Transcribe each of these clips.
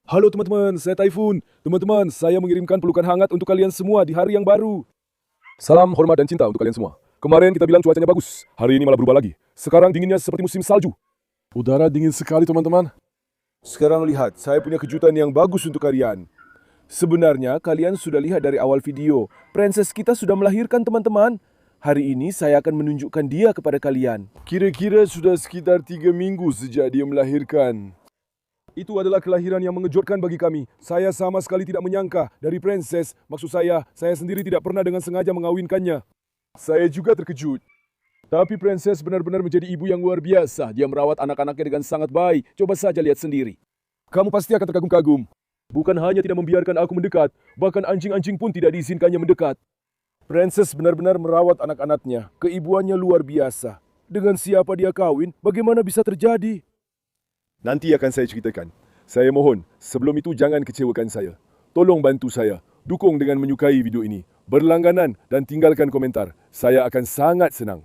Halo teman-teman, saya Typhoon. Teman-teman, saya mengirimkan pelukan hangat untuk kalian semua di hari yang baru. Salam hormat dan cinta untuk kalian semua. Kemarin kita bilang cuacanya bagus, hari ini malah berubah lagi. Sekarang dinginnya seperti musim salju. Udara dingin sekali teman-teman. Sekarang lihat, saya punya kejutan yang bagus untuk kalian. Sebenarnya kalian sudah lihat dari awal video, princess kita sudah melahirkan teman-teman. Hari ini saya akan menunjukkan dia kepada kalian. Kira-kira sudah sekitar 3 minggu sejak dia melahirkan. Itu adalah kelahiran yang mengejutkan bagi kami. Saya sama sekali tidak menyangka dari princess. Maksud saya sendiri tidak pernah dengan sengaja mengawinkannya. Saya juga terkejut. Tapi princess benar-benar menjadi ibu yang luar biasa. Dia merawat anak-anaknya dengan sangat baik. Coba saja lihat sendiri. Kamu pasti akan terkagum-kagum. Bukan hanya tidak membiarkan aku mendekat, bahkan anjing-anjing pun tidak diizinkannya mendekat. Princess benar-benar merawat anak-anaknya. Keibuannya luar biasa. Dengan siapa dia kawin, bagaimana bisa terjadi? Nanti akan saya ceritakan. Saya mohon, sebelum itu jangan kecewakan saya. Tolong bantu saya. Dukung dengan menyukai video ini. Berlangganan dan tinggalkan komentar. Saya akan sangat senang.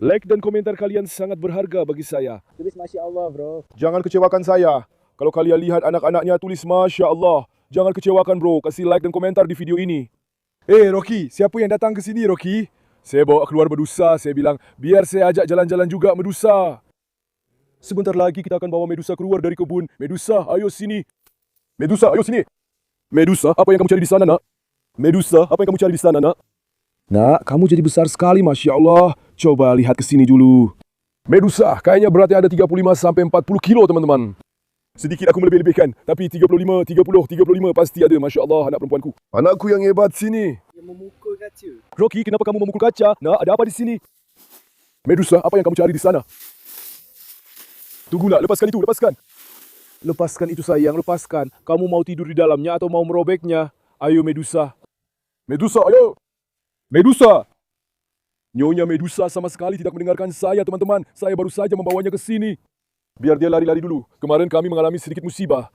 Like dan komentar kalian sangat berharga bagi saya. Tulis Masya Allah bro. Jangan kecewakan saya. Kalau kalian lihat anak-anaknya tulis Masya Allah. Jangan kecewakan bro. Kasih like dan komentar di video ini. Rocky, siapa yang datang ke sini Rocky? Saya bawa keluar Medusa. Saya bilang, biar saya ajak jalan-jalan juga Medusa. Sebentar lagi kita akan bawa Medusa keluar dari kebun. Medusa, ayo sini. Medusa, ayo sini. Medusa, apa yang kamu cari di sana, nak? Medusa, apa yang kamu cari di sana, nak? Nak, kamu jadi besar sekali, Masya Allah. Coba lihat ke sini dulu. Medusa, kayaknya beratnya ada 35-40 kilo, teman-teman. Sedikit aku melebih-lebihkan, tapi 35 pasti ada, Masya Allah, anak perempuanku. Anakku yang hebat sini. Yang memukul kaca. Rocky, kenapa kamu memukul kaca? Nak, ada apa di sini? Medusa, apa yang kamu cari di sana? Tunggu nak, lepaskan itu, lepaskan. Lepaskan itu sayang, lepaskan. Kamu mau tidur di dalamnya atau mau merobeknya? Ayo Medusa. Medusa, ayo. Medusa. Nyonya Medusa sama sekali tidak mendengarkan saya teman-teman. Saya baru saja membawanya ke sini. Biar dia lari-lari dulu. Kemarin kami mengalami sedikit musibah.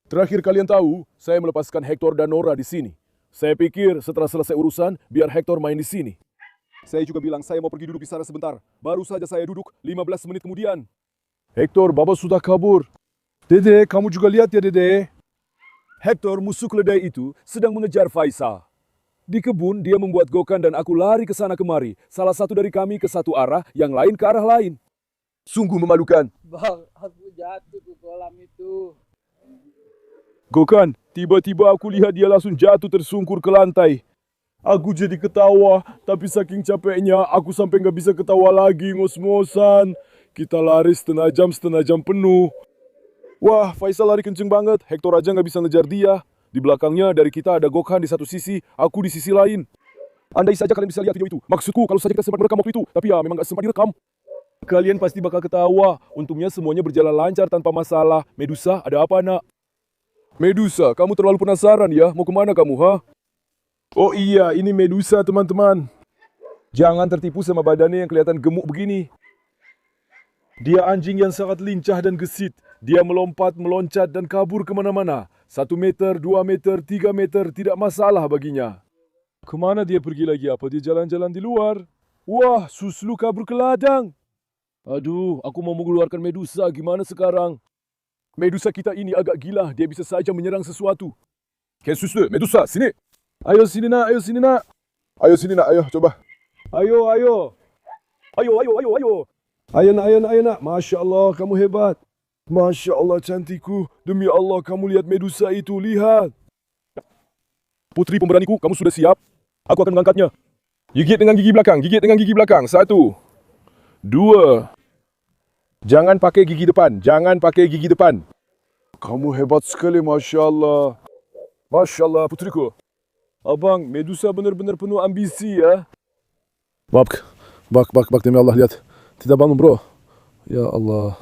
Terakhir kalian tahu, saya melepaskan Hector dan Nora di sini. Saya pikir setelah selesai urusan, biar Hector main di sini. Saya juga bilang saya mau pergi duduk di sana sebentar. Baru saja saya duduk, 15 menit kemudian. Hector, Baba sudah kabur. Dede, kamu juga lihat ya Dede. Hector, musuh keledai itu, sedang mengejar Faisal. Di kebun, dia membuat gokan dan aku lari ke sana kemari. Salah satu dari kami ke satu arah, yang lain ke arah lain. Sungguh memalukan. Bang, aku jatuh ke kolam itu. Gokan, tiba-tiba aku lihat dia langsung jatuh tersungkur ke lantai. Aku jadi ketawa, tapi saking capeknya, aku sampai nggak bisa ketawa lagi, ngos-ngosan. Kita lari setengah jam penuh. Wah, Faisal lari kenceng banget. Hector aja nggak bisa ngejar dia. Di belakangnya dari kita ada Gokhan di satu sisi, aku di sisi lain. Andai saja kalian bisa lihat video itu. Maksudku kalau saja kita sempat merekam waktu itu. Tapi ya memang nggak sempat direkam. Kalian pasti bakal ketawa. Untungnya semuanya berjalan lancar tanpa masalah. Medusa, ada apa nak? Medusa, kamu terlalu penasaran ya. Mau kemana kamu, ha? Oh iya, ini Medusa teman-teman. Jangan tertipu sama badannya yang kelihatan gemuk begini. Dia anjing yang sangat lincah dan gesit. Dia melompat, meloncat, dan kabur kemana-mana. 1 meter, 2 meter, 3 meter, tidak masalah baginya. Kemana dia pergi lagi? Apa dia jalan-jalan di luar? Wah, Suslu kabur ke ladang. Aduh, aku mau mengeluarkan Medusa. Gimana sekarang? Medusa kita ini agak gila. Dia bisa saja menyerang sesuatu. Suslu, Medusa, sini. Ayo sini nak, ayo sini nak. Ayo sini nak, ayo coba. Ayo, ayo. Ayo, ayo, ayo, ayo. Ayo nak, ayo nak, ayo nak. Masya Allah, kamu hebat. Masya Allah cantikku. Demi Allah, kamu lihat Medusa itu, lihat. Putri pemberaniku, kamu sudah siap? Aku akan mengangkatnya. Gigit dengan gigi belakang, gigit dengan gigi belakang. 1, 2. Jangan pakai gigi depan, jangan pakai gigi depan. Kamu hebat sekali, Masya Allah. Masya Allah, putriku. Abang, Medusa benar-benar penuh ambisi ya. Bak, demi Allah, lihat. Tidak bangun bro. Ya Allah.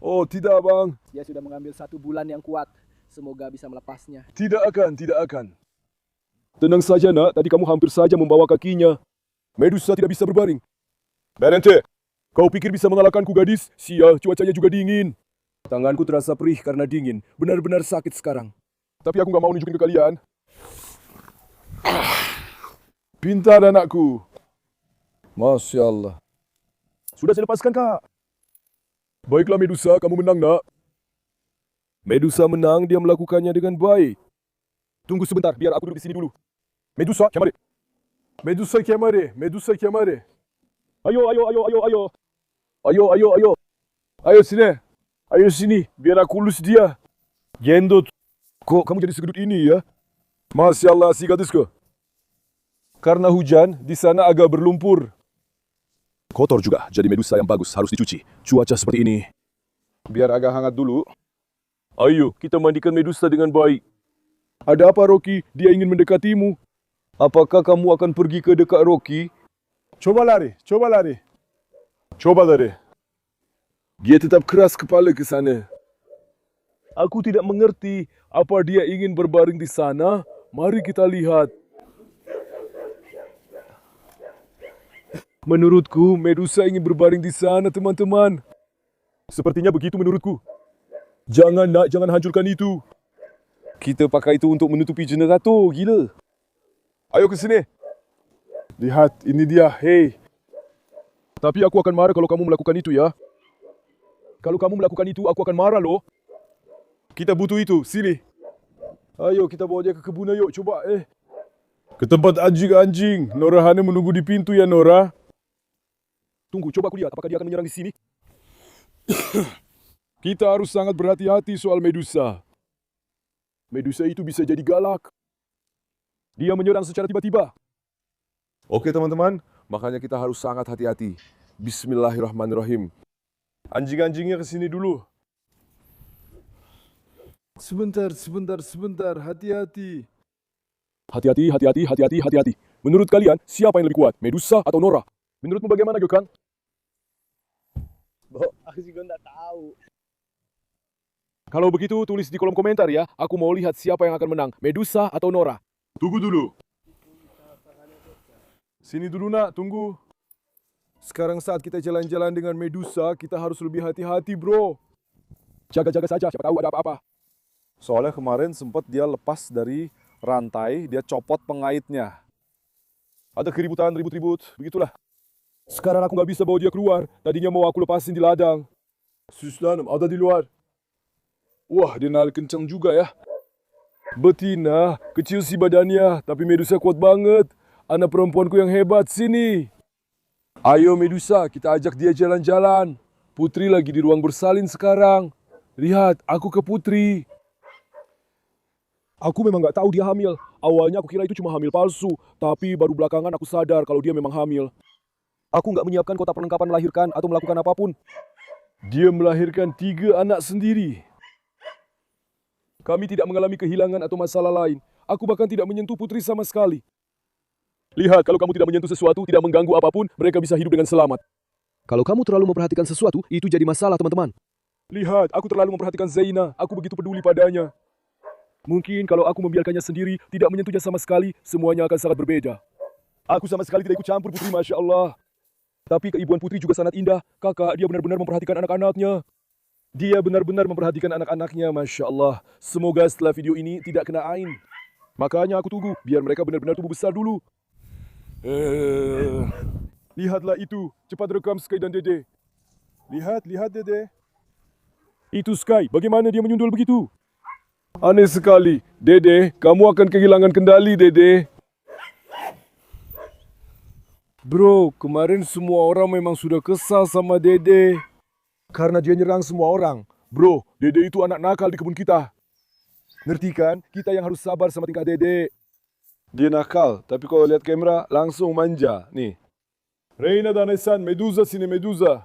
Oh tidak bang. Dia sudah mengambil 1 bulan yang kuat. Semoga bisa melepasnya. Tidak akan. Tenang saja nak, tadi kamu hampir saja membawa kakinya. Medusa tidak bisa berbaring. Berhenti. Kau pikir bisa mengalahkanku gadis? Sia, cuacanya juga dingin. Tanganku terasa perih karena dingin. Benar-benar sakit sekarang. Tapi aku gak mau nunjukin ke kalian. Pintar anakku. Masya Allah. Sudah saya lepaskan kak. Baiklah Medusa, kamu menang nak. Medusa menang, dia melakukannya dengan baik. Tunggu sebentar, biar aku duduk di sini dulu. Medusa, chiamare. Medusa, chiamare. Medusa, chiamare. Ayo, ayo, ayo, ayo, ayo. Ayo, ayo, ayo. Ayo sini. Ayo sini, biar aku ulus dia. Gendut. Kok kamu jadi segedut ini ya? Masya Allah, si gadisku. Karena hujan, di sana agak berlumpur. Kotor juga, jadi Medusa yang bagus harus dicuci. Cuaca seperti ini. Biar agak hangat dulu. Ayo, kita mandikan Medusa dengan baik. Ada apa, Rocky? Dia ingin mendekatimu. Apakah kamu akan pergi ke dekat Rocky? Coba lari, coba lari. Coba lari. Dia tetap keras kepala ke sana. Aku tidak mengerti apa dia ingin berbaring di sana. Mari kita lihat. Menurutku, Medusa ingin berbaring di sana, teman-teman. Sepertinya begitu menurutku. Jangan, nak, jangan hancurkan itu. Kita pakai itu untuk menutupi generator, gila. Ayo ke sini. Lihat, ini dia, hei. Tapi aku akan marah kalau kamu melakukan itu ya. Kalau kamu melakukan itu, aku akan marah loh. Kita butuh itu, sini. Ayo, kita bawa dia ke kebun, ayo, coba, Ke tempat anjing-anjing. Nora hanya menunggu di pintu ya, Nora. Tunggu, coba aku lihat apakah dia akan menyerang di sini. Kita harus sangat berhati-hati soal Medusa. Medusa itu bisa jadi galak. Dia menyerang secara tiba-tiba. Oke teman-teman, makanya kita harus sangat hati-hati. Bismillahirrahmanirrahim. Anjing-anjingnya ke sini dulu. Sebentar, hati-hati. Hati-hati, hati-hati, hati-hati, hati-hati. Menurut kalian, siapa yang lebih kuat, Medusa atau Nora? Menurutmu bagaimana, Gökhan? Aku juga nggak tahu. Kalau begitu, tulis di kolom komentar ya. Aku mau lihat siapa yang akan menang, Medusa atau Nora. Tunggu dulu. Sini dulu, nak. Tunggu. Sekarang saat kita jalan-jalan dengan Medusa, kita harus lebih hati-hati, bro. Jaga-jaga saja, siapa tahu ada apa-apa. Soalnya kemarin sempat dia lepas dari rantai, dia copot pengaitnya. Ada keributan, ribut-ribut, begitulah. Sekarang aku nggak bisa bawa dia keluar. Tadinya mau aku lepasin di ladang. Suslanam, ada di luar. Wah, dia nari kencang juga ya. Betina, kecil sih badannya, tapi Medusa kuat banget. Anak perempuanku yang hebat, sini. Ayo Medusa, kita ajak dia jalan-jalan. Putri lagi di ruang bersalin sekarang. Lihat, aku ke Putri. Aku memang nggak tahu dia hamil. Awalnya aku kira itu cuma hamil palsu, tapi baru belakangan aku sadar kalau dia memang hamil. Aku nggak menyiapkan kotak perlengkapan melahirkan atau melakukan apapun. Dia melahirkan 3 anak sendiri. Kami tidak mengalami kehilangan atau masalah lain. Aku bahkan tidak menyentuh Putri sama sekali. Lihat, kalau kamu tidak menyentuh sesuatu, tidak mengganggu apapun, mereka bisa hidup dengan selamat. Kalau kamu terlalu memperhatikan sesuatu, itu jadi masalah, teman-teman. Lihat, aku terlalu memperhatikan Zaina. Aku begitu peduli padanya. Mungkin kalau aku membiarkannya sendiri, tidak menyentuhnya sama sekali, semuanya akan sangat berbeda. Aku sama sekali tidak ikut campur Putri, Masya Allah. Tapi keibuan Putri juga sangat indah. Kakak, dia benar-benar memperhatikan anak-anaknya. Dia benar-benar memperhatikan anak-anaknya, Masya Allah. Semoga setelah video ini tidak kena ain. Makanya aku tunggu, biar mereka benar-benar tumbuh besar dulu. Lihatlah itu, cepat rekam Sky dan Dede. Lihat Dede. Itu Sky, bagaimana dia menyundul begitu? Aneh sekali. Dede, kamu akan kehilangan kendali, Dede. Bro, kemarin semua orang memang sudah kesal sama Dede. Karena dia nyerang semua orang. Bro, Dede itu anak nakal di kebun kita. Ngerti kan? Kita yang harus sabar sama tingkah Dede. Dia nakal, tapi kalau lihat kamera langsung manja. Nih. Reina dan Esan, Medusa sini Medusa.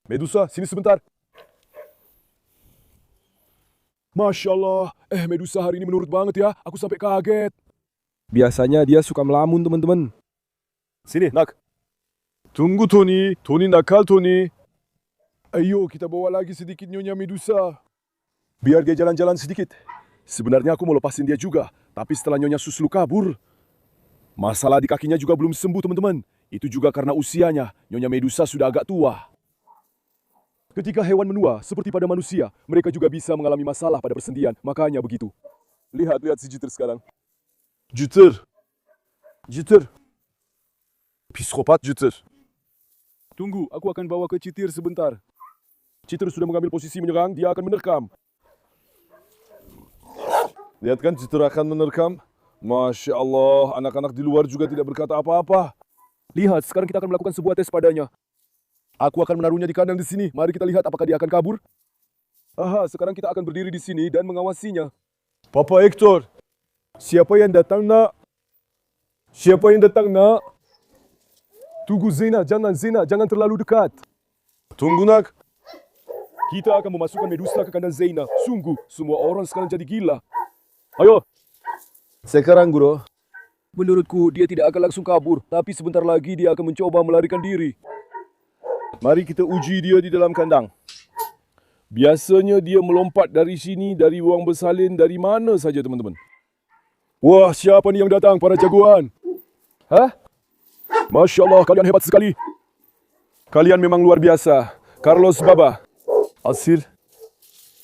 Medusa, sini sebentar. Masya Allah, Medusa hari ini menurut banget ya. Aku sampai kaget. Biasanya dia suka melamun, teman-teman. Sini, nak. Tunggu, Tony. Tony nakal, Tony. Ayo, kita bawa lagi sedikit Nyonya Medusa. Biar dia jalan-jalan sedikit. Sebenarnya aku mau lepasin dia juga. Tapi setelah Nyonya Suslu kabur. Masalah di kakinya juga belum sembuh, teman-teman. Itu juga karena usianya. Nyonya Medusa sudah agak tua. Ketika hewan menua, seperti pada manusia, mereka juga bisa mengalami masalah pada persendian. Makanya begitu. Lihat si Jupiter sekarang. Jupiter. Psikopat Jupiter. Tunggu, aku akan bawa ke Citir sebentar. Citir sudah mengambil posisi menyerang, dia akan menerkam. Lihat kan citra akan menerkam. Masya Allah, anak-anak di luar juga tidak berkata apa-apa. Lihat, sekarang kita akan melakukan sebuah tes padanya. Aku akan menaruhnya di kandang di sini. Mari kita lihat apakah dia akan kabur. Aha, sekarang kita akan berdiri di sini dan mengawasinya. Papa Hector, siapa yang datang nak? Siapa yang datang nak? Tunggu Zena, jangan terlalu dekat. Tunggu nak. Kita akan memasukkan Medusa ke kandang Zena. Sungguh, semua orang sekarang jadi gila. Ayo. Sekarang, Guru. Menurutku, dia tidak akan langsung kabur. Tapi sebentar lagi dia akan mencoba melarikan diri. Mari kita uji dia di dalam kandang. Biasanya dia melompat dari sini, dari ruang bersalin, dari mana saja, teman-teman. Wah, siapa ni yang datang, para jagoan? Hah? Masya Allah, kalian hebat sekali. Kalian memang luar biasa. Carlos Baba. Asir.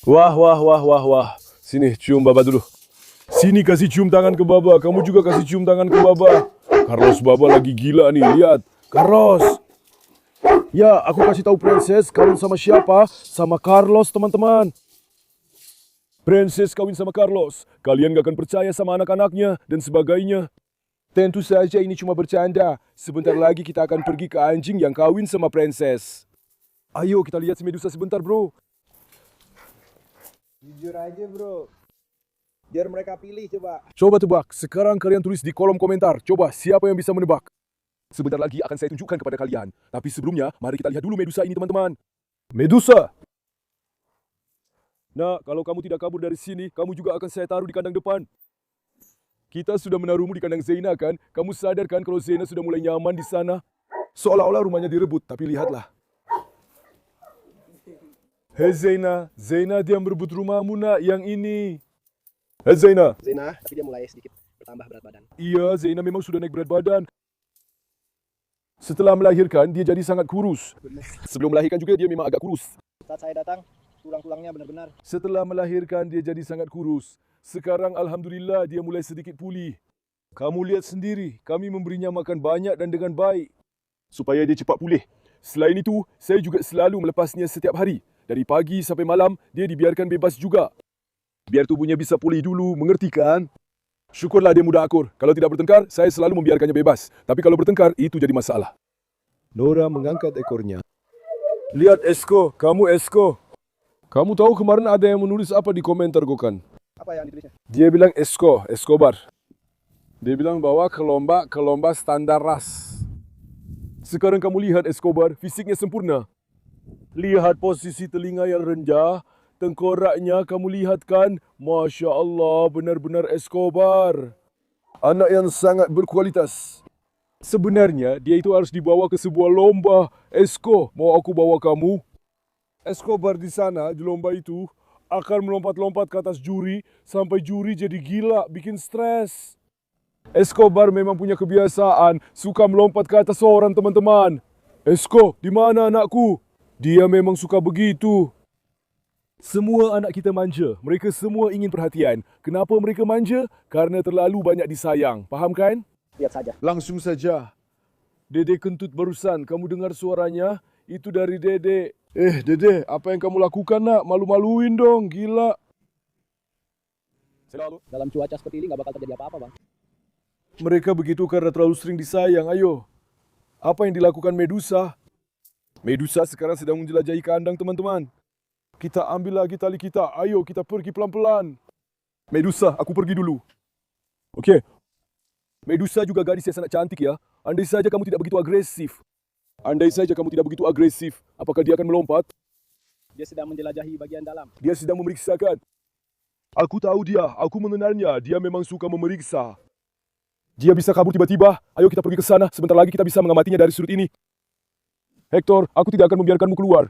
Wah. Sini, cium Baba dulu. Sini kasih cium tangan ke Baba. Kamu juga kasih cium tangan ke Baba. Carlos Baba lagi gila nih, lihat. Carlos. Ya, aku kasih tahu Princess kawin sama siapa? Sama Carlos, teman-teman. Princess kawin sama Carlos. Kalian gak akan percaya sama anak-anaknya dan sebagainya. Tentu saja ini cuma bercanda. Sebentar lagi kita akan pergi ke anjing yang kawin sama Princess. Ayo kita lihat si Medusa sebentar, bro. Jujur aja bro. Biar mereka pilih coba. Coba tebak. Sekarang kalian tulis di kolom komentar. Coba siapa yang bisa menebak. Sebentar lagi akan saya tunjukkan kepada kalian. Tapi sebelumnya, mari kita lihat dulu Medusa ini, teman-teman. Medusa! Nah, kalau kamu tidak kabur dari sini, kamu juga akan saya taruh di kandang depan. Kita sudah menaruhmu di kandang Zena, kan? Kamu sadar kan kalau Zena sudah mulai nyaman di sana? Seolah-olah rumahnya direbut, tapi lihatlah. Hei Zena, dia merebut rumahmu nak, yang ini. Hei Zena. Zena, tapi dia mulai sedikit bertambah berat badan. Iya, Zena memang sudah naik berat badan. Setelah melahirkan, dia jadi sangat kurus. Sebelum melahirkan juga dia memang agak kurus. Saat saya datang, tulang-tulangnya benar-benar. Setelah melahirkan, dia jadi sangat kurus. Sekarang Alhamdulillah dia mulai sedikit pulih. Kamu lihat sendiri, kami memberinya makan banyak dan dengan baik. Supaya dia cepat pulih. Selain itu, saya juga selalu melepasnya setiap hari. Dari pagi sampai malam, dia dibiarkan bebas juga. Biar tubuhnya bisa pulih dulu, mengerti kan? Syukurlah dia mudah akur. Kalau tidak bertengkar, saya selalu membiarkannya bebas. Tapi kalau bertengkar, itu jadi masalah. Nora mengangkat ekornya. Lihat Esko, kamu Esko. Kamu tahu kemarin ada yang menulis apa di komentar, Gokan? Apa yang ditulisnya? Dia bilang Escobar. Dia bilang bahwa ke lomba standar ras. Sekarang kamu lihat Escobar, fisiknya sempurna. Lihat posisi telinga yang rendah, tengkoraknya kamu lihat kan? Masya Allah, benar-benar Escobar. Anak yang sangat berkualitas. Sebenarnya dia itu harus dibawa ke sebuah lomba. Esko, mau aku bawa kamu? Escobar di sana, di lomba itu, akan melompat-lompat ke atas juri, sampai juri jadi gila, bikin stres. Escobar memang punya kebiasaan, suka melompat ke atas orang, teman-teman. Esko, di mana anakku? Dia memang suka begitu. Semua anak kita manja, mereka semua ingin perhatian. Kenapa mereka manja? Karena terlalu banyak disayang, paham kan? Lihat saja. Langsung saja. Dede kentut barusan, kamu dengar suaranya? Itu dari Dede. Dede, apa yang kamu lakukan nak? Malu-maluin dong, gila. Dalam cuaca seperti ini nggak bakal terjadi apa-apa bang. Mereka begitu karena terlalu sering disayang, ayo. Apa yang dilakukan Medusa? Medusa sekarang sedang menjelajahi kandang, teman-teman. Kita ambil lagi tali kita, ayo kita pergi pelan-pelan. Medusa, aku pergi dulu. Oke. Medusa juga gadis yang sangat cantik ya. Andai saja kamu tidak begitu agresif. Apakah dia akan melompat? Dia sedang menjelajahi bagian dalam. Dia sedang memeriksakan. Aku tahu dia, aku mengenalnya. Dia memang suka memeriksa. Dia bisa kabur tiba-tiba. Ayo kita pergi ke sana. Sebentar lagi kita bisa mengamatinya dari sudut ini. Hector, aku tidak akan membiarkanmu keluar.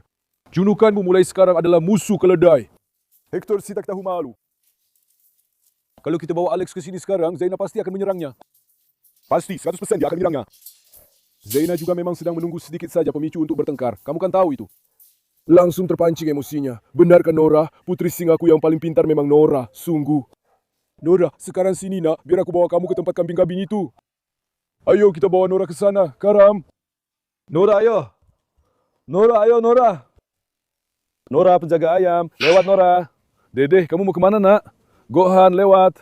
Julukanmu mulai sekarang adalah musuh keledai. Hector si tak tahu malu. Kalau kita bawa Alex ke sini sekarang, Zaina pasti akan menyerangnya. Pasti, 100% dia akan menyerangnya. Zaina juga memang sedang menunggu sedikit saja pemicu untuk bertengkar. Kamu kan tahu itu. Langsung terpancing emosinya. Benar kan Nora? Putri singaku yang paling pintar memang Nora. Sungguh. Nora, sekarang sini nak. Biar aku bawa kamu ke tempat kambing-kambing itu. Ayo kita bawa Nora ke sana. Karam. Nora ayo. Nora penjaga ayam. Lewat Nora. Dede, kamu mau kemana nak? Gohan, lewat.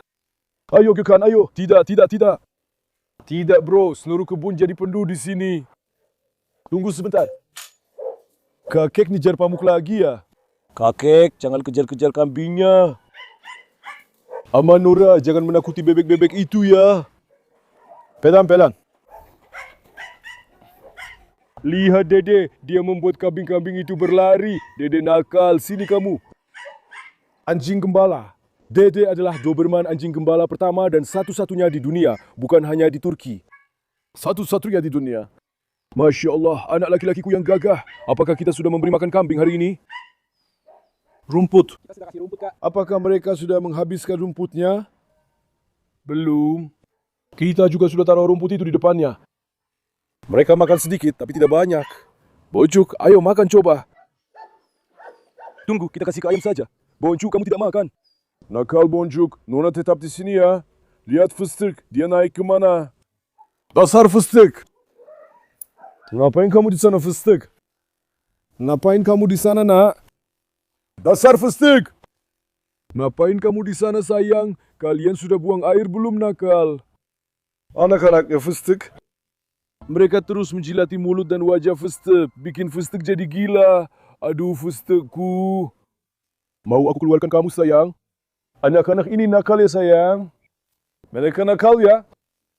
Ayo Gokan, ayo. Tidak. Tidak bro, seluruh kebun jadi penuh di sini. Tunggu sebentar. Kakek ngejar pamuk lagi ya? Kakek, jangan kejar-kejar kambingnya. Aman Nora, jangan menakuti bebek-bebek itu ya. Pelan-pelan. Lihat Dede, dia membuat kambing-kambing itu berlari. Dede nakal, sini kamu. Anjing gembala. Dede adalah Doberman anjing gembala pertama dan satu-satunya di dunia, bukan hanya di Turki. Satu-satunya di dunia. Masya Allah, anak laki-lakiku yang gagah. Apakah kita sudah memberi makan kambing hari ini? Rumput. Kita sudah kasih rumput, Kak. Apakah mereka sudah menghabiskan rumputnya? Belum. Kita juga sudah taruh rumput itu di depannya. Mereka makan sedikit, tapi tidak banyak. Boncuk, ayo makan coba. Tunggu, kita kasih ke ayam saja. Boncuk, kamu tidak makan. Nakal Boncuk, Nona tetap di sini ya. Lihat Fıstık, dia naik kemana? Dasar Fıstık. Ngapain kamu di sana Fıstık? Ngapain kamu di sana nak? Dasar Fıstık. Ngapain kamu di sana sayang? Kalian sudah buang air belum nakal? Anak-anaknya Fıstık. Mereka terus menjilati mulut dan wajah Fıstık, bikin Fıstık jadi gila. Aduh Fıstıkku. Mau aku keluarkan kamu sayang? Anak-anak ini nakal ya sayang. Mereka nakal ya.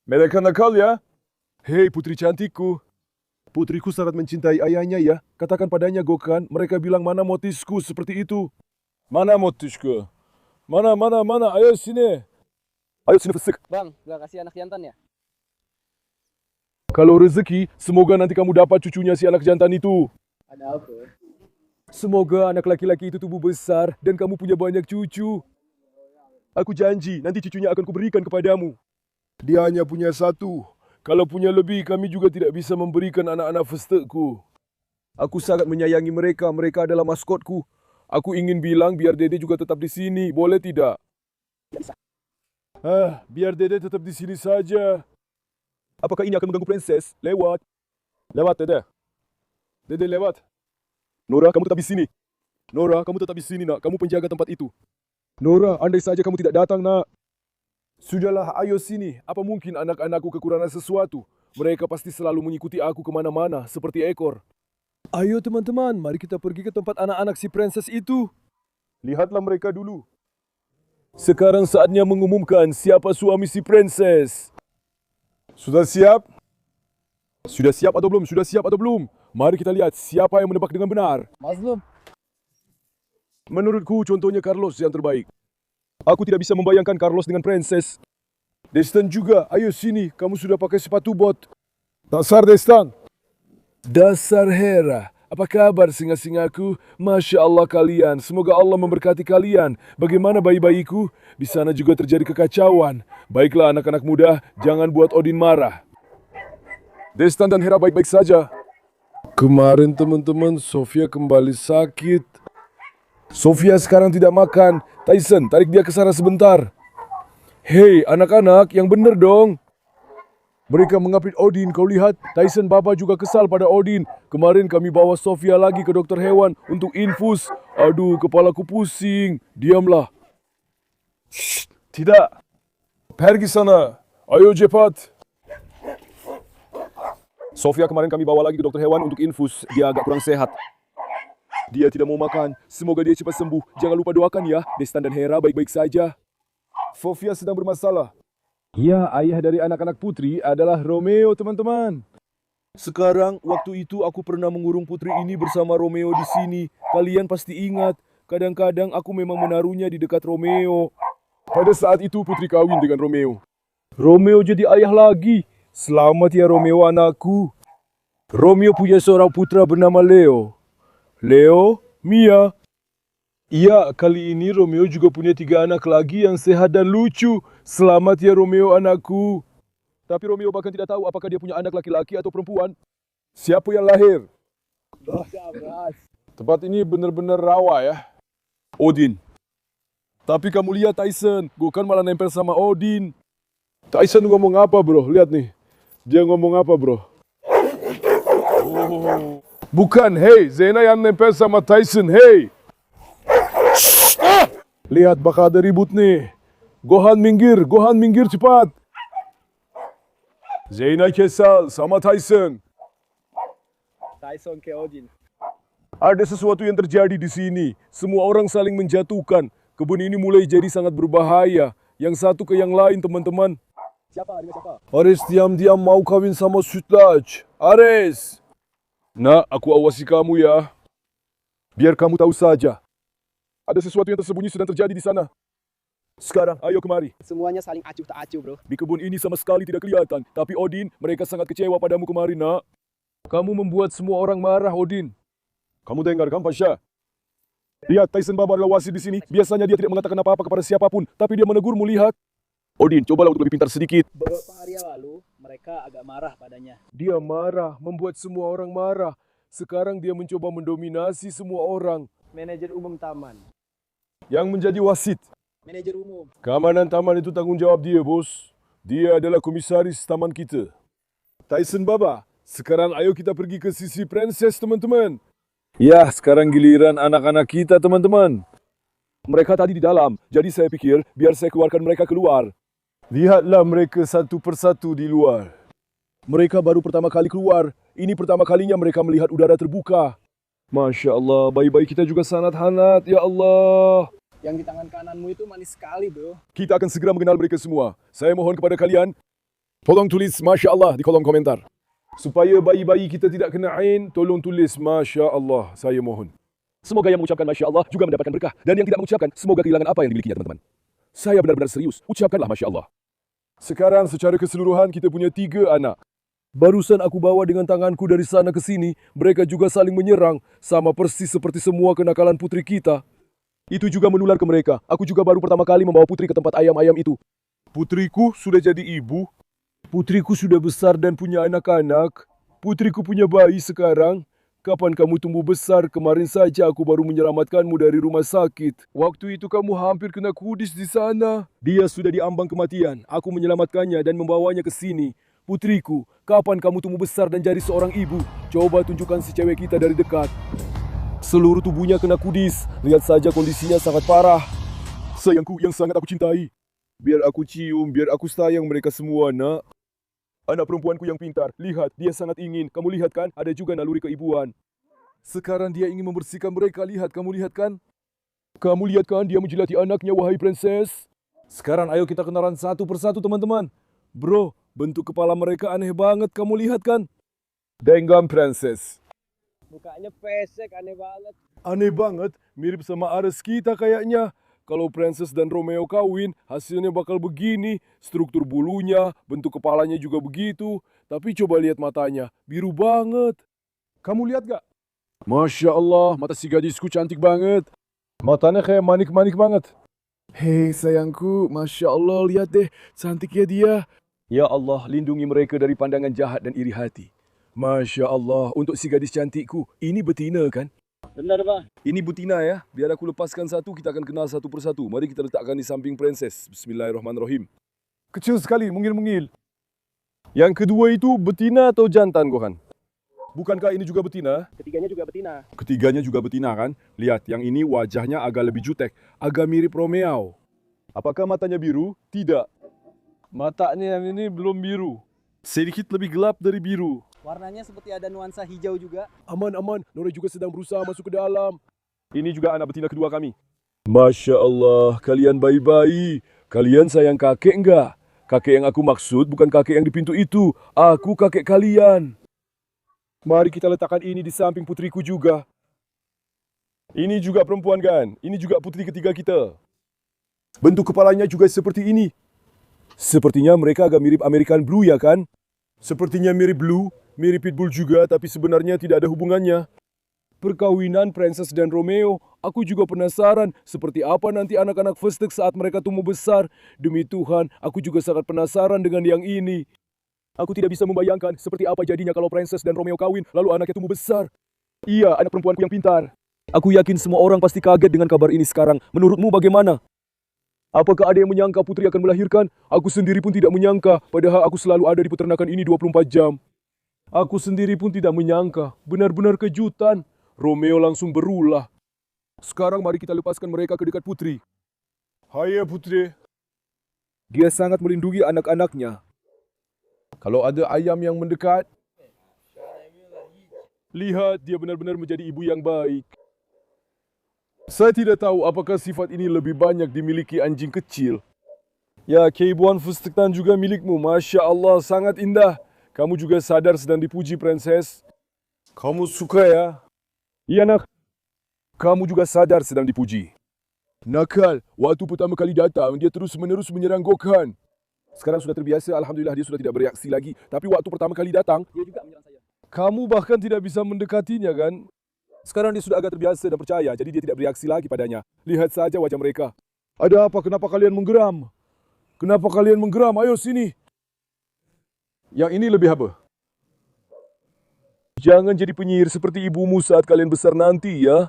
Mereka nakal ya. Hei putri cantikku. Putriku sangat mencintai ayahnya ya. Katakan padanya Gokan, mereka bilang mana motisku seperti itu. Mana motisku? Mana? Ayo sini. Ayo sini Fıstık. Bang, gak kasih anak jantan ya? Kalau rezeki, semoga nanti kamu dapat cucunya si anak jantan itu. Ada apa? Semoga anak laki-laki itu tumbuh besar dan kamu punya banyak cucu. Aku janji, nanti cucunya akan kuberikan kepadamu. Dia hanya punya satu. Kalau punya lebih, kami juga tidak bisa memberikan anak-anak Fıstıkku. Aku sangat menyayangi mereka, mereka adalah maskotku. Aku ingin bilang biar Dede juga tetap di sini, boleh tidak? Tidak bisa. Biar Dede tetap di sini saja. Apakah ini akan mengganggu prinses? Lewat. Lewat, Dede. Dede, lewat. Nora, kamu tetap di sini. Nora, kamu tetap di sini, nak. Kamu penjaga tempat itu. Nora, andai saja kamu tidak datang, nak. Sudahlah, ayo sini. Apa mungkin anak-anakku kekurangan sesuatu? Mereka pasti selalu mengikuti aku kemana-mana, seperti ekor. Ayo teman-teman, mari kita pergi ke tempat anak-anak si prinses itu. Lihatlah mereka dulu. Sekarang saatnya mengumumkan siapa suami si prinses. Sudah siap? Sudah siap atau belum? Sudah siap atau belum? Mari kita lihat siapa yang menebak dengan benar. Mazlum. Menurutku contohnya Carlos yang terbaik. Aku tidak bisa membayangkan Carlos dengan princess. Destan juga, ayo sini. Kamu sudah pakai sepatu bot. Dasar Destan. Dasar Hera. Apa kabar singa-singaku? Masya Allah kalian. Semoga Allah memberkati kalian. Bagaimana bayi-bayiku? Di sana juga terjadi kekacauan. Baiklah anak-anak muda, jangan buat Odin marah. Destan dan Hera baik-baik saja. Kemarin teman-teman, Sofia kembali sakit. Sofia sekarang tidak makan. Tyson, tarik dia ke sana sebentar. Hei anak-anak, yang benar dong. Mereka mengapit Odin, kau lihat, Tyson Papa juga kesal pada Odin. Kemarin kami bawa Sofia lagi ke dokter hewan untuk infus. Aduh, kepalaku pusing. Diamlah. Shh, tidak. Pergi sana. Ayo cepat. Sofia kemarin kami bawa lagi ke dokter hewan untuk infus. Dia agak kurang sehat. Dia tidak mau makan. Semoga dia cepat sembuh. Jangan lupa doakan ya. Destan dan Hera baik-baik saja. Sofia sedang bermasalah. Ya, ayah dari anak-anak putri adalah Romeo, teman-teman. Sekarang, waktu itu aku pernah mengurung putri ini bersama Romeo di sini. Kalian pasti ingat, kadang-kadang aku memang menaruhnya di dekat Romeo. Pada saat itu putri kawin dengan Romeo. Romeo jadi ayah lagi. Selamat ya Romeo anakku. Romeo punya seorang putra bernama Leo. Leo, Mia. Iya, kali ini Romeo juga punya 3 anak lagi yang sehat dan lucu. Selamat ya Romeo anakku. Tapi Romeo bahkan tidak tahu apakah dia punya anak laki-laki atau perempuan. Siapa yang lahir? Tempat ini benar-benar rawa ya. Odin. Tapi kamu lihat Tyson, Gokan malah nempel sama Odin. Tyson ngomong apa bro? Lihat nih. Dia ngomong apa bro? Oh. Bukan, hey, Zena yang nempel sama Tyson, hey. Lihat bakal ada ribut nih. Gohan minggir cepat. Zeyna Kesal sama Tyson. Tyson ke Odin. Ada sesuatu yang terjadi di sini. Semua orang saling menjatuhkan. Kebun ini mulai jadi sangat berbahaya. Yang satu ke yang lain, teman-teman. Siapa? Dengan siapa? Ares diam-diam mau kawin sama Sütlaç. Ares! Nak, aku awasi kamu ya. Biar kamu tahu saja. Ada sesuatu yang tersembunyi sedang terjadi di sana. Sekarang, ayo kemari. Semuanya saling acuh tak acuh, bro. Di kebun ini sama sekali tidak kelihatan. Tapi Odin, mereka sangat kecewa padamu kemarin, nak. Kamu membuat semua orang marah, Odin. Kamu dengar kan, Pasha? Lihat, Tyson Baba adalah wasit di sini. Biasanya dia tidak mengatakan apa-apa kepada siapapun. Tapi dia menegurmu, lihat. Odin, cobalah untuk lebih pintar sedikit. Beberapa hari yang lalu, mereka agak marah padanya. Dia marah, membuat semua orang marah. Sekarang dia mencoba mendominasi semua orang. Manajer umum taman. Yang menjadi wasit. Manajer umum. Keamanan taman itu tanggung jawab dia, bos. Dia adalah komisaris taman kita. Tyson Baba, sekarang ayo kita pergi ke sisi princess, teman-teman. Ya, sekarang giliran anak-anak kita, teman-teman. Mereka tadi di dalam, jadi saya pikir biar saya keluarkan mereka keluar. Lihatlah mereka satu persatu di luar. Mereka baru pertama kali keluar. Ini pertama kalinya mereka melihat udara terbuka. Masya Allah, bayi-bayi kita juga sangat hangat, ya Allah. Yang di tangan kananmu itu manis sekali, bro. Kita akan segera mengenal mereka semua. Saya mohon kepada kalian, tolong tulis Masya Allah di kolom komentar. Supaya bayi-bayi kita tidak kena ain, tolong tulis Masya Allah, saya mohon. Semoga yang mengucapkan Masya Allah juga mendapatkan berkah. Dan yang tidak mengucapkan, semoga kehilangan apa yang dimilikinya, teman-teman. Saya benar-benar serius, ucapkanlah Masya Allah. Sekarang secara keseluruhan kita punya 3 anak. Barusan aku bawa dengan tanganku dari sana ke sini, mereka juga saling menyerang, sama persis seperti semua kenakalan putri kita. Itu juga menular ke mereka. Aku juga baru pertama kali membawa putri ke tempat ayam-ayam itu. Putriku sudah jadi ibu. Putriku sudah besar dan punya anak-anak. Putriku punya bayi sekarang. Kapan kamu tumbuh besar? Kemarin saja aku baru menyelamatkanmu dari rumah sakit. Waktu itu kamu hampir kena kudis di sana. Dia sudah diambang kematian. Aku menyelamatkannya dan membawanya ke sini. Putriku, kapan kamu tumbuh besar dan jadi seorang ibu? Coba tunjukkan si cewek kita dari dekat. Seluruh tubuhnya kena kudis. Lihat saja kondisinya sangat parah. Sayangku yang sangat aku cintai. Biar aku cium, biar aku sayang mereka semua, nak. Anak perempuanku yang pintar. Lihat, dia sangat ingin. Kamu lihat kan? Ada juga naluri keibuan. Sekarang dia ingin membersihkan mereka. Lihat, kamu lihat kan? Kamu lihat kan dia menjilati anaknya, wahai princess? Sekarang ayo kita kenalan satu persatu, teman-teman. Bro, bentuk kepala mereka aneh banget. Kamu lihat kan? Denggam princess. Mukanya pesek, aneh banget. Aneh banget, mirip sama Ares kita kayaknya. Kalau Princess dan Romeo kawin, hasilnya bakal begini. Struktur bulunya, bentuk kepalanya juga begitu. Tapi coba lihat matanya, biru banget. Kamu lihat gak? Masya Allah, mata si gadisku cantik banget. Matanya kayak manik-manik banget. Hei sayangku, Masya Allah, lihat deh, cantiknya dia. Ya Allah, lindungi mereka dari pandangan jahat dan iri hati. Masya Allah, untuk si gadis cantikku, ini betina kan? Benar, Pak. Ini betina ya, biar aku lepaskan satu, kita akan kenal satu persatu. Mari kita letakkan di samping princess. Bismillahirrahmanirrahim. Kecil sekali, mungil-mungil. Yang kedua itu betina atau jantan, Gohan? Bukankah ini juga betina? Ketiganya juga betina. Ketiganya juga betina kan? Lihat, yang ini wajahnya agak lebih jutek, agak mirip Romeo. Apakah matanya biru? Tidak. Matanya yang ini belum biru. Sedikit lebih gelap dari biru. Warnanya seperti ada nuansa hijau juga. Aman, Nora juga sedang berusaha masuk ke dalam. Ini juga anak betina kedua kami. Masya Allah, kalian bayi-bayi. Kalian sayang kakek enggak? Kakek yang aku maksud bukan kakek yang di pintu itu. Aku kakek kalian. Mari kita letakkan ini di samping putriku juga. Ini juga perempuan kan? Ini juga putri ketiga kita. Bentuk kepalanya juga seperti ini. Sepertinya mereka agak mirip American Blue ya kan? Sepertinya mirip Blue, mirip Pitbull juga, tapi sebenarnya tidak ada hubungannya. Perkawinan Princess dan Romeo, aku juga penasaran seperti apa nanti anak-anak Fustek saat mereka tumbuh besar. Demi Tuhan, aku juga sangat penasaran dengan yang ini. Aku tidak bisa membayangkan seperti apa jadinya kalau Princess dan Romeo kawin, lalu anaknya tumbuh besar. Iya, anak perempuanku yang pintar. Aku yakin semua orang pasti kaget dengan kabar ini sekarang. Menurutmu bagaimana? Apakah ada yang menyangka putri akan melahirkan? Aku sendiri pun tidak menyangka, padahal aku selalu ada di peternakan ini 24 jam. Aku sendiri pun tidak menyangka, benar-benar kejutan. Romeo langsung berulah. Sekarang mari kita lepaskan mereka ke dekat putri. Hai ya putri. Dia sangat melindungi anak-anaknya. Kalau ada ayam yang mendekat, lihat dia benar-benar menjadi ibu yang baik. Saya tidak tahu apakah sifat ini lebih banyak dimiliki anjing kecil. Ya, keibuan Fustiktan juga milikmu. Masya Allah, sangat indah. Kamu juga sadar sedang dipuji, Princess. Kamu suka ya? Iya, nak. Kamu juga sadar sedang dipuji. Nakal, waktu pertama kali datang, dia terus-menerus menyerang Gokhan. Sekarang sudah terbiasa, Alhamdulillah dia sudah tidak bereaksi lagi. Tapi waktu pertama kali datang, Dia juga menyerang saya. kamu bahkan tidak bisa mendekatinya, kan? Sekarang dia sudah agak terbiasa dan percaya, jadi dia tidak bereaksi lagi padanya. Lihat saja wajah mereka. Ada apa? Kenapa kalian menggeram? Kenapa kalian menggeram? Ayo sini. Yang ini lebih apa? Jangan jadi penyihir seperti ibumu saat kalian besar nanti, ya.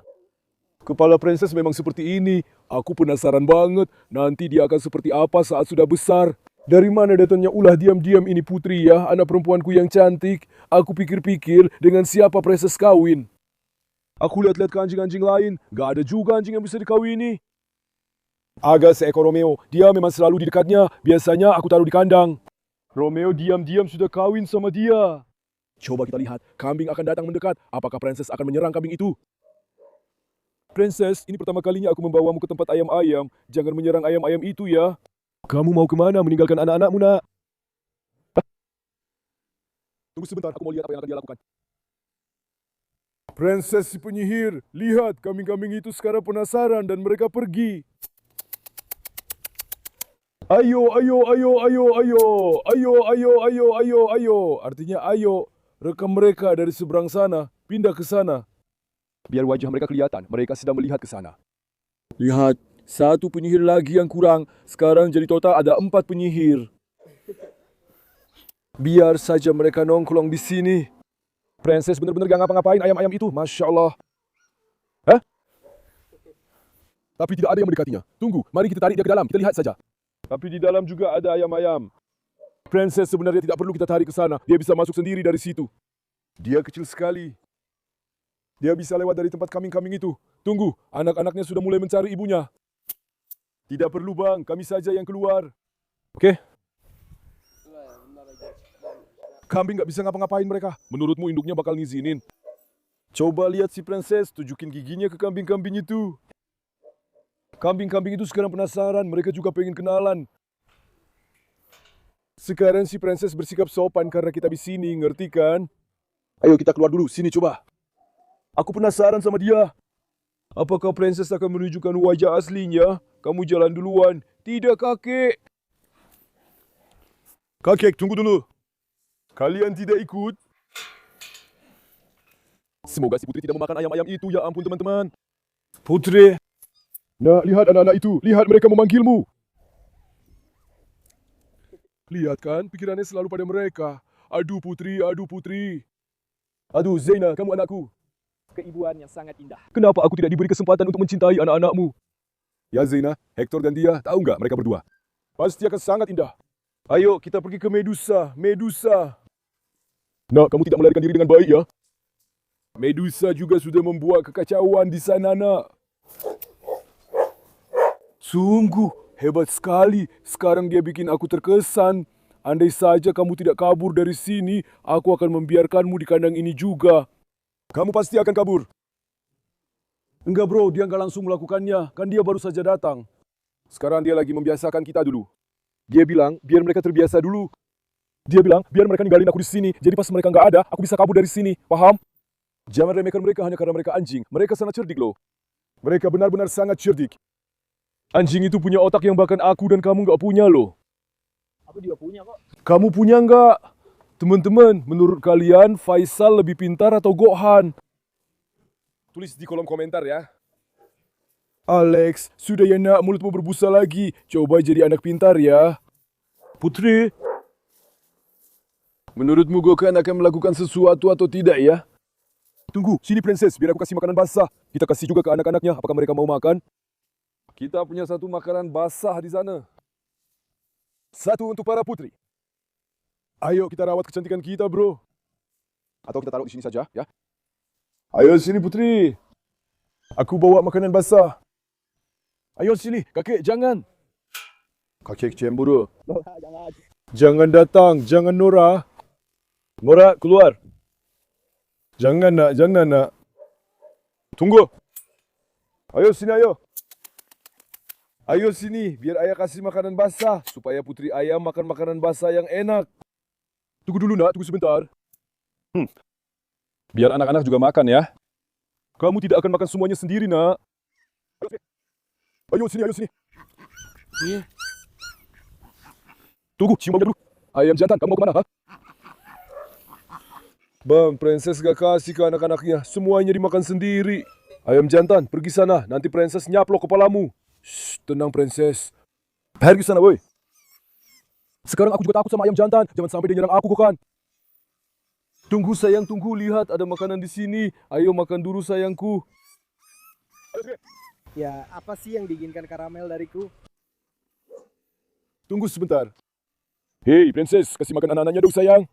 Kepala princess memang seperti ini. Aku penasaran banget. Nanti dia akan seperti apa saat sudah besar. Dari mana datangnya ulah diam-diam ini putri ya, anak perempuanku yang cantik. Aku pikir-pikir dengan siapa princess kawin. Aku lihat-lihat ke anjing-anjing lain. Gak ada juga anjing yang bisa dikawini. Agak seekor Romeo. Dia memang selalu di dekatnya. Biasanya aku taruh di kandang. Romeo diam-diam sudah kawin sama dia. Coba kita lihat. Kambing akan datang mendekat. Apakah princess akan menyerang kambing itu? Princess, ini pertama kalinya aku membawamu ke tempat ayam-ayam. Jangan menyerang ayam-ayam itu ya. Kamu mau kemana meninggalkan anak-anakmu, nak? Tunggu sebentar, aku mau lihat apa yang akan dia lakukan. Princess si penyihir, lihat kambing-kambing itu sekarang penasaran dan mereka pergi. Ayo, ayo, ayo, ayo, ayo, ayo, ayo, ayo, ayo, ayo. Artinya ayo, rekam mereka dari seberang sana, pindah ke sana. Biar wajah mereka kelihatan, mereka sedang melihat ke sana. Lihat, satu penyihir lagi yang kurang. Sekarang jadi total ada 4 penyihir. Biar saja mereka nongkrong di sini. Princess benar-benar gak ngapa-ngapain ayam-ayam itu, Masya Allah. Hah? Tapi tidak ada yang mendekatinya. Tunggu, mari kita tarik dia ke dalam, kita lihat saja. Tapi di dalam juga ada ayam-ayam. Princess sebenarnya tidak perlu kita tarik ke sana. Dia bisa masuk sendiri dari situ. Dia kecil sekali. Dia bisa lewat dari tempat kambing-kambing itu. Tunggu, anak-anaknya sudah mulai mencari ibunya. Tidak perlu bang, kami saja yang keluar. Oke? Kambing gak bisa ngapa-ngapain mereka. Menurutmu induknya bakal ngizinin? Coba lihat si princess, tunjukin giginya ke kambing-kambing itu. Kambing-kambing itu sekarang penasaran, mereka juga pengen kenalan. Sekarang si princess bersikap sopan karena kita di sini, ngerti kan? Ayo kita keluar dulu, sini coba. Aku penasaran sama dia. Apakah princess akan menunjukkan wajah aslinya? Kamu jalan duluan. Tidak, kakek. Kakek, tunggu dulu. Kalian tidak ikut? Semoga si putri tidak memakan ayam-ayam itu. Ya ampun, teman-teman. Putri. Nah, lihat anak-anak itu. Lihat mereka memanggilmu. Lihat kan, pikirannya selalu pada mereka. Aduh, putri, aduh, putri. Aduh, Zaina, kamu anakku. Keibuan yang sangat indah. Kenapa aku tidak diberi kesempatan untuk mencintai anak-anakmu? Ya Zaina, Hector dan dia, tahu nggak mereka berdua? Pasti akan sangat indah. Ayo, kita pergi ke Medusa. Medusa. Nak, kamu tidak melarikan diri dengan baik ya? Medusa juga sudah membuat kekacauan di sana, nak. Sungguh, hebat sekali. Sekarang dia bikin aku terkesan. Andai saja kamu tidak kabur dari sini, aku akan membiarkanmu di kandang ini juga. Kamu pasti akan kabur. Enggak bro, dia nggak langsung melakukannya. Kan dia baru saja datang. Sekarang dia lagi membiasakan kita dulu. Dia bilang, biar mereka terbiasa dulu. Dia bilang, biar mereka ninggalin aku di sini. Jadi pas mereka nggak ada, aku bisa kabur dari sini. Paham? Jangan remehkan mereka hanya karena mereka anjing. Mereka sangat cerdik loh. Mereka benar-benar sangat cerdik. Anjing itu punya otak yang bahkan aku dan kamu nggak punya loh. Aku juga punya kok. Kamu punya nggak? Teman-teman, menurut kalian Faisal lebih pintar atau Gokhan? Tulis di kolom komentar ya. Alex, sudah ya nak, mulutmu berbusa lagi. Coba jadi anak pintar ya. Putri, menurutmu Gokhan akan melakukan sesuatu atau tidak ya? Tunggu, sini princess, biar aku kasih makanan basah. Kita kasih juga ke anak-anaknya, apakah mereka mau makan? Kita punya satu makanan basah di sana. Satu untuk para putri. Ayo kita rawat kecantikan kita, bro. Atau kita taruh di sini saja, ya. Ayo sini, putri. Aku bawa makanan basah. Ayo sini, kakek, jangan. Kakek cemburu. Nora, jangan. Jangan datang, jangan Nora. Nora, keluar. Jangan nak. Tunggu. Ayo sini, ayo. Ayo sini, biar ayah kasih makanan basah. Supaya putri ayam makan makanan basah yang enak. Tunggu dulu nak, tunggu sebentar. Biar anak-anak juga makan ya. Kamu tidak akan makan semuanya sendiri nak. Ayo sini, ayo sini. Tunggu, cium baunya dulu. Ayam jantan, kamu mau kemana? Ha? Bang, Princess gak kasih ke anak-anaknya. Semuanya dimakan sendiri. Ayam jantan, pergi sana. Nanti Princess nyaplok kepalamu. Shh, tenang Princess. Pergi sana, boy. Sekarang aku juga takut sama ayam jantan. Jangan sampai dia nyerang aku, kan? Tunggu sayang, tunggu. Lihat, ada makanan di sini. Ayo makan dulu sayangku. Ya, apa sih yang diinginkan karamel dariku? Tunggu sebentar. Hei, Princess, kasih makan anak-anaknya dong, sayang.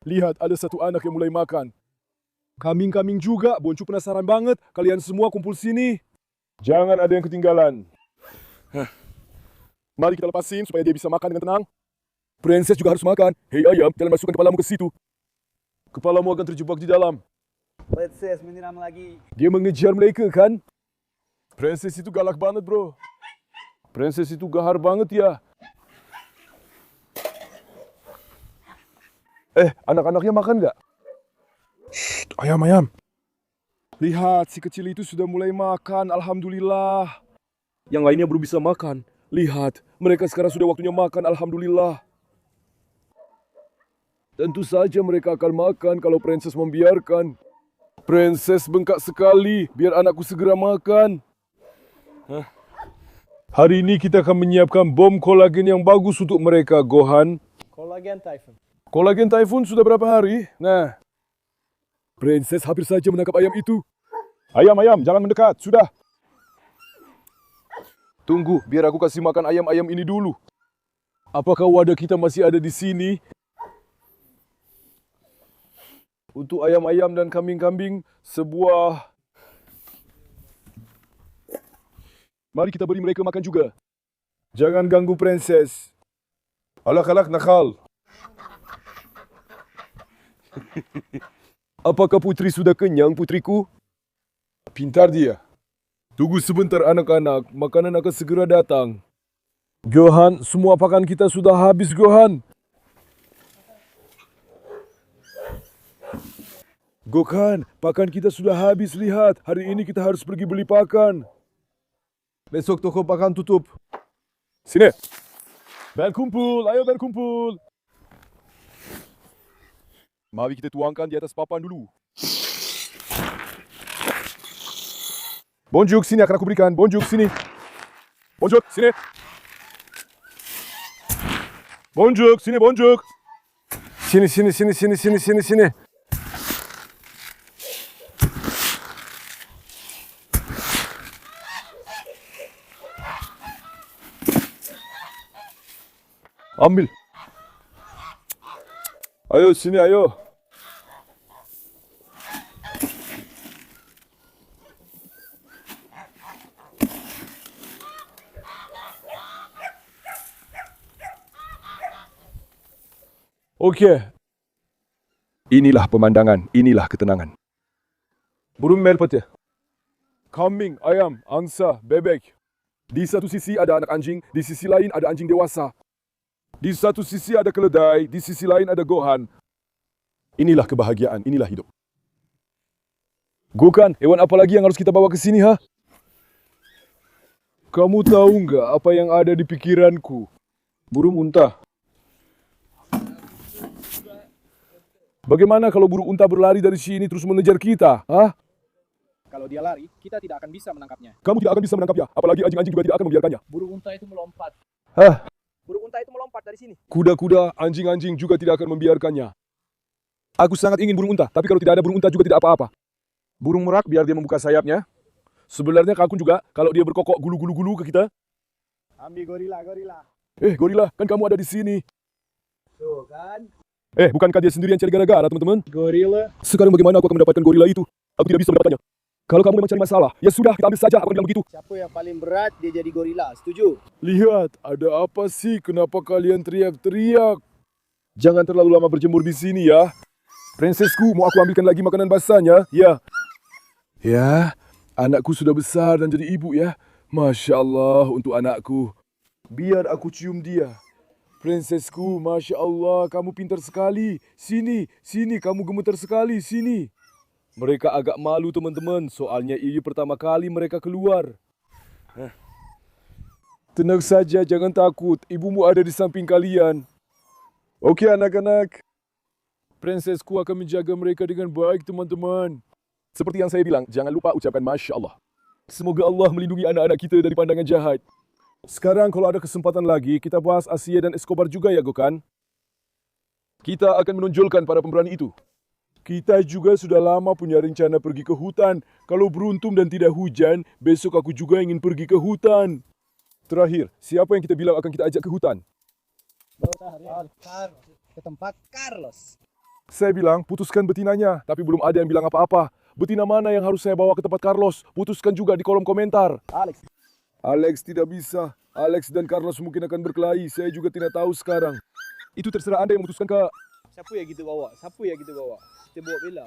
Lihat, ada satu anak yang mulai makan. Kambing-kambing juga, Boncu penasaran banget. Kalian semua kumpul sini. Jangan ada yang ketinggalan. Mari kita lepasin supaya dia bisa makan dengan tenang. Princess juga harus makan. Hei ayam, jangan masukkan kepalamu ke situ. Kepalamu akan terjebak di dalam. Princess menyiram lagi. Dia mengejar mereka, kan? Princess itu galak banget, bro. Princess itu gahar banget ya. Anak-anaknya makan nggak? Shh, ayam. Lihat, si kecil itu sudah mulai makan, alhamdulillah. Yang lainnya belum bisa makan. Lihat, mereka sekarang sudah waktunya makan, alhamdulillah. Tentu saja mereka akan makan kalau Princess membiarkan. Princess bengkak sekali, biar anakku segera makan. Hari ini kita akan menyiapkan bom kolagen yang bagus untuk mereka, Gohan. Kolagen Typhoon. Kolagen Typhoon sudah berapa hari? Nah, Princess hampir saja menangkap ayam itu. Ayam, jangan mendekat, sudah. Tunggu, biar aku kasih makan ayam-ayam ini dulu. Apakah wadah kita masih ada di sini? Untuk ayam-ayam dan kambing-kambing, sebuah... Mari kita beri mereka makan juga. Jangan ganggu Princess. Alak-alak nakal. Apakah putri sudah kenyang, putriku? Pintar dia. Tunggu sebentar anak-anak, makanan akan segera datang. Gohan, semua pakan kita sudah habis, Gohan. Gohan, pakan kita sudah habis, lihat. Hari ini kita harus pergi beli pakan. Besok toko pakan tutup. Sini. Berkumpul, ayo berkumpul. Mari kita tuangkan di atas papan dulu. Bonjuk, sini akan aku berikan. Bonjuk, sini. Bonjuk, sini. Bonjuk, sini, Bonjuk. Sini. Ambil. Ayo, sini, ayo. Oke. Inilah pemandangan, inilah ketenangan. Burung merpati. Kambing, ayam, angsa, bebek. Di satu sisi ada anak anjing, di sisi lain ada anjing dewasa. Di satu sisi ada keledai, di sisi lain ada Gohan. Inilah kebahagiaan, inilah hidup. Gohan, hewan apa lagi yang harus kita bawa ke sini, ha? Kamu tahu nggak apa yang ada di pikiranku? Burung unta. Bagaimana kalau burung unta berlari dari sini terus mengejar kita? Hah? Kalau dia lari, kita tidak akan bisa menangkapnya. Kamu tidak akan bisa menangkapnya, apalagi anjing-anjing juga tidak akan membiarkannya. Burung unta itu melompat. Hah? Burung unta itu melompat dari sini. Kuda-kuda, anjing-anjing juga tidak akan membiarkannya. Aku sangat ingin burung unta, tapi kalau tidak ada burung unta juga tidak apa-apa. Burung merak biar dia membuka sayapnya. Sebenarnya kalkun juga, kalau dia berkokok gulu-gulu ke kita. Ambil gorila. Gorila, kan kamu ada di sini. Tuh kan. Bukankah dia sendiri yang cari gara-gara, teman-teman? Gorila. Sekarang bagaimana aku akan mendapatkan gorila itu? Aku tidak bisa mendapatkannya. Kalau kamu memang cari masalah, ya sudah, kita ambil saja. Aku bilang begitu. Siapa yang paling berat, dia jadi gorila. Setuju? Lihat, ada apa sih? Kenapa kalian teriak-teriak? Jangan terlalu lama berjemur di sini ya. Prinsesku, mau aku ambilkan lagi makanan basahnya? Ya. Ya, anakku sudah besar dan jadi ibu ya. Masya Allah untuk anakku. Biar aku cium dia. Prinsesku, Masya Allah, kamu pintar sekali. Sini, sini, kamu gemetar sekali, sini. Mereka agak malu teman-teman, soalnya ini pertama kali mereka keluar. Tenang saja, jangan takut. Ibumu ada di samping kalian. Oke anak-anak. Prinsesku akan menjaga mereka dengan baik teman-teman. Seperti yang saya bilang, jangan lupa ucapkan Masya Allah. Semoga Allah melindungi anak-anak kita dari pandangan jahat. Sekarang kalau ada kesempatan lagi, kita bahas Asia dan Escobar juga ya Gokan. Kita akan menonjolkan para pemberani itu. Kita juga sudah lama punya rencana pergi ke hutan. Kalau beruntung dan tidak hujan, besok aku juga ingin pergi ke hutan. Terakhir, siapa yang kita bilang akan kita ajak ke hutan? Ke tempat Carlos. Saya bilang, putuskan betinanya, tapi belum ada yang bilang apa-apa. Betina mana yang harus saya bawa ke tempat Carlos? Putuskan juga di kolom komentar. Alex. Alex tidak bisa. Alex dan Carlos mungkin akan berkelahi. Saya juga tidak tahu sekarang. Itu terserah Anda yang memutuskan, Kak. Siapa yang gitu bawa? Siapa yang gitu bawa? Kita bawa Bella.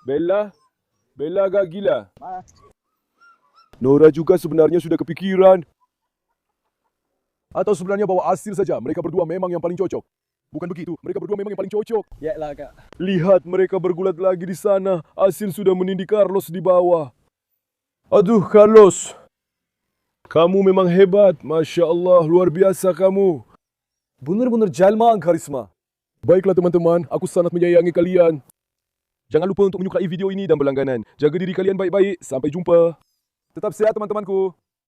Bella? Bella agak gila. Nora juga sebenarnya sudah kepikiran. Atau sebenarnya bawa Asil saja. Mereka berdua memang yang paling cocok. Bukan begitu, mereka berdua memang yang paling cocok. Ya lah kak. Lihat mereka bergulat lagi di sana. Asil sudah menindih Carlos di bawah. Aduh Carlos. Kamu memang hebat. Masya Allah, luar biasa kamu. Benar-benar jalmaan karisma. Baiklah teman-teman, aku sangat menyayangi kalian. Jangan lupa untuk menyukai video ini dan berlangganan. Jaga diri kalian baik-baik. Sampai jumpa. Tetap sehat teman-temanku.